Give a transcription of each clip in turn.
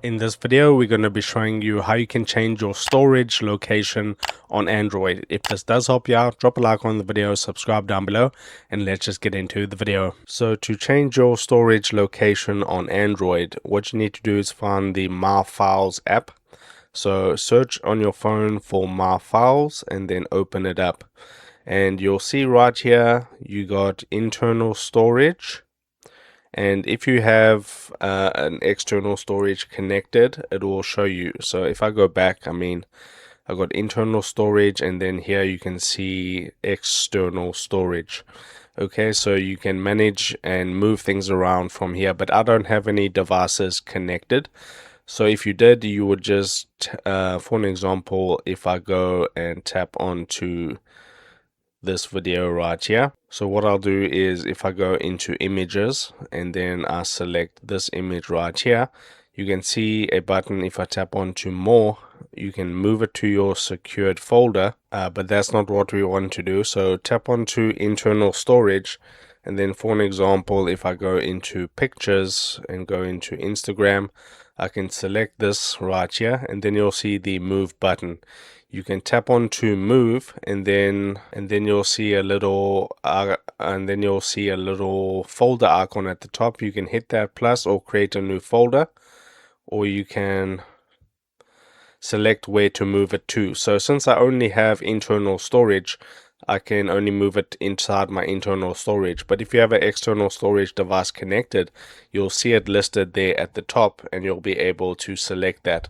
In this video, we're going to be showing you how you can change your storage location on Android. If this does help you out, drop a like on the video, subscribe down below, and let's just get into the video. So to change your storage location on Android, what you need to do is find the My Files app. So search on your phone for My Files and then open it up. And you'll see right here, you got internal storage. And if you have an external storage connected, it will show you. So if I go back, I got internal storage, and then here you can see external storage. Okay, so you can manage and move things around from here, but I don't have any devices connected. So if you did, you would just, for an example, if I go and tap onto this video right here. So what I'll do is if I go into images and then I select this image right here, you can see a button. If I tap onto more, you can move it to your secured folder, but that's not what we want to do. So tap onto internal storage, and then for an example, if I go into pictures and go into Instagram, I can select this right here, and then you'll see the move button. You can tap on to move, and then you'll see a little folder icon at the top. You can hit that plus or create a new folder, or you can select where to move it to. So since I only have internal storage, I can only move it inside my internal storage. But if you have an external storage device connected, you'll see it listed there at the top, and you'll be able to select that.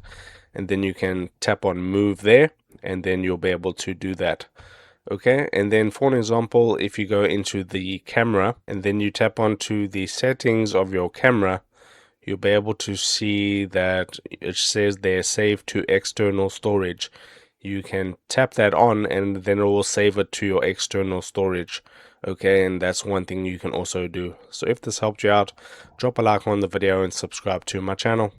And then you can tap on move there, and then you'll be able to do that. Okay, and then for an example, if you go into the camera and then you tap onto the settings of your camera, you'll be able to see that it says they're saved to external storage. You can tap that on, and then it will save it to your external storage. Okay, and that's one thing you can also do. So if this helped you out, drop a like on the video and subscribe to my channel.